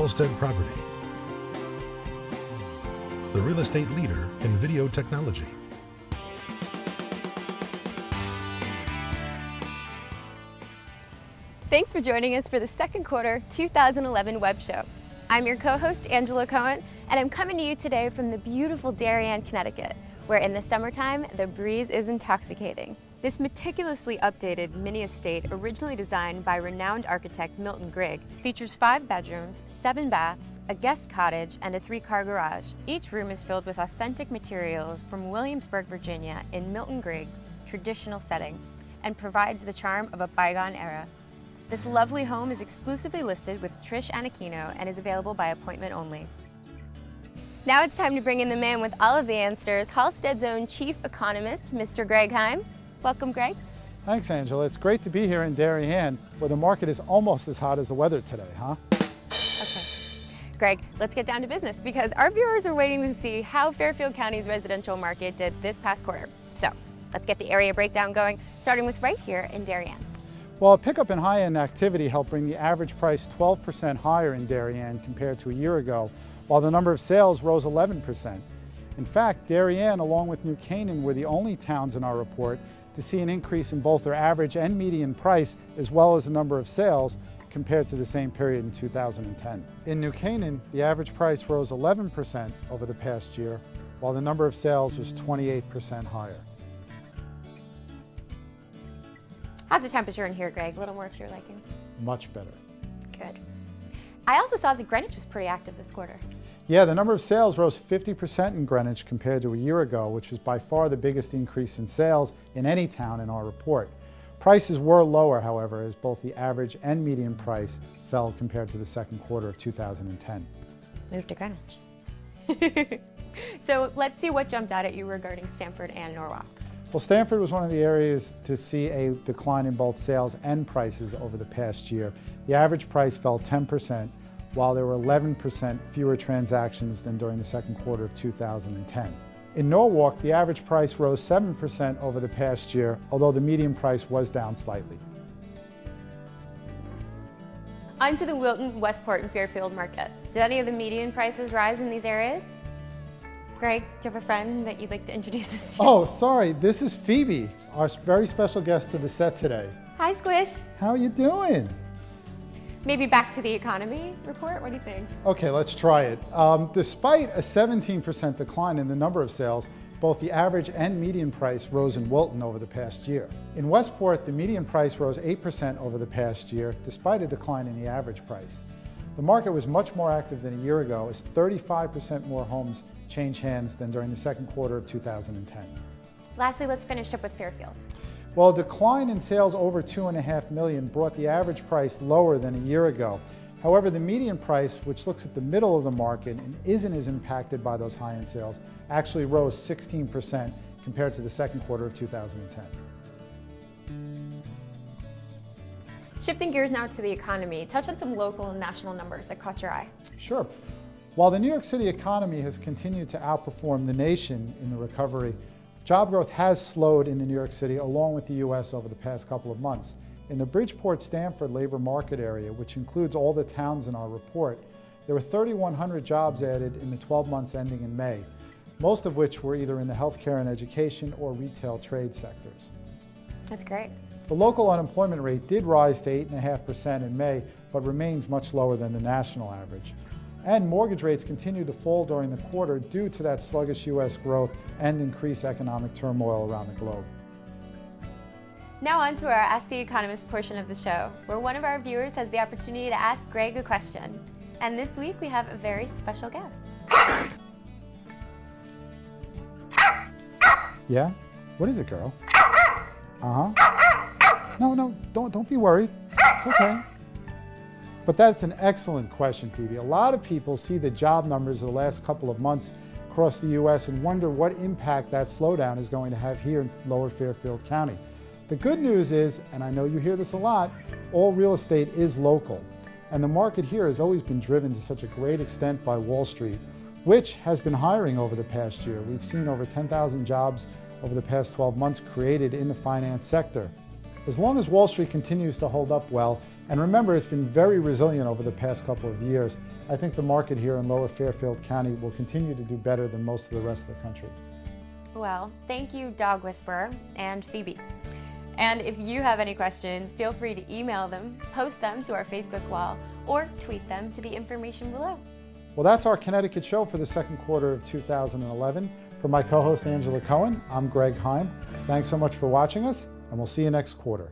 Halstead Property, the real estate leader in video technology. Thanks for joining us for the second quarter 2011 web show. I'm your co-host, Angela Cohen, and I'm coming to you today from the beautiful Darien, Connecticut, where in the summertime, the breeze is intoxicating. This meticulously updated mini estate, originally designed by renowned architect Milton Grigg, features 5 bedrooms, 7 baths, a guest cottage, and a 3-car garage. Each room is filled with authentic materials from Williamsburg, Virginia, in Milton Grigg's traditional setting, and provides the charm of a bygone era. This lovely home is exclusively listed with Trish Anacchino and is available by appointment only. Now it's time to bring in the man with all of the answers, Halstead's own Chief Economist, Mr. Greg Heym. Welcome, Greg. Thanks, Angela. It's great to be here in Darien, where the market is almost as hot as the weather today, huh? Okay. Greg, let's get down to business because our viewers are waiting to see how Fairfield County's residential market did this past quarter. So let's get the area breakdown going, starting with right here in Darien. Well, a pickup in high-end activity helped bring the average price 12% higher in Darien compared to a year ago, while the number of sales rose 11%. In fact, Darien, along with New Canaan, were the only towns in our report to see an increase in both their average and median price, as well as the number of sales, compared to the same period in 2010. In New Canaan, the average price rose 11% over the past year, while the number of sales was 28% higher. How's the temperature in here, Greg? A little more to your liking? Much better. Good. I also saw that Greenwich was pretty active this quarter. Yeah, the number of sales rose 50% in Greenwich compared to a year ago, which is by far the biggest increase in sales in any town in our report. Prices were lower, however, as both the average and median price fell compared to the second quarter of 2010. Move to Greenwich. So let's see what jumped out at you regarding Stamford and Norwalk. Well, Stamford was one of the areas to see a decline in both sales and prices over the past year. The average price fell 10%, while there were 11% fewer transactions than during the second quarter of 2010. In Norwalk, the average price rose 7% over the past year, although the median price was down slightly. On to the Wilton, Westport, and Fairfield markets. Did any of the median prices rise in these areas? Greg, do you have a friend that you'd like to introduce us to? Oh, sorry, this is Phoebe, our very special guest to the set today. Hi, Squish. How are you doing? Maybe back to the economy report? What do you think? Okay, let's try it. Despite a 17% decline in the number of sales, both the average and median price rose in Wilton over the past year. In Westport, the median price rose 8% over the past year, despite a decline in the average price. The market was much more active than a year ago, as 35% more homes changed hands than during the second quarter of 2010. Lastly, let's finish up with Fairfield. Well, a decline in sales over $2.5 million brought the average price lower than a year ago. However, the median price, which looks at the middle of the market and isn't as impacted by those high-end sales, actually rose 16% compared to the second quarter of 2010. Shifting gears now to the economy, touch on some local and national numbers that caught your eye. Sure. While the New York City economy has continued to outperform the nation in the recovery, job growth has slowed in the New York City along with the U.S. over the past couple of months. In the Bridgeport-Stamford labor market area, which includes all the towns in our report, there were 3,100 jobs added in the 12 months ending in May, most of which were either in the healthcare and education or retail trade sectors. That's great. The local unemployment rate did rise to 8.5% in May, but remains much lower than the national average. And mortgage rates continued to fall during the quarter due to that sluggish U.S. growth and increased economic turmoil around the globe. Now on to our Ask the Economist portion of the show, where one of our viewers has the opportunity to ask Greg a question. And this week we have a very special guest. Yeah? What is it, girl? Uh-huh. No, don't be worried. It's okay. But that's an excellent question, Phoebe. A lot of people see the job numbers of the last couple of months across the U.S. and wonder what impact that slowdown is going to have here in Lower Fairfield County. The good news is, and I know you hear this a lot, all real estate is local. And the market here has always been driven to such a great extent by Wall Street, which has been hiring over the past year. We've seen over 10,000 jobs over the past 12 months created in the finance sector. As long as Wall Street continues to hold up well, And remember, it's been very resilient over the past couple of years. I think the market here in Lower Fairfield County will continue to do better than most of the rest of the country. Well, thank you, Dog Whisperer and Phoebe. And if you have any questions, feel free to email them, post them to our Facebook wall, or tweet them to the information below. Well, that's our Connecticut show for the second quarter of 2011. For my co-host Angela Cohen, I'm Greg Heym. Thanks so much for watching us, and we'll see you next quarter.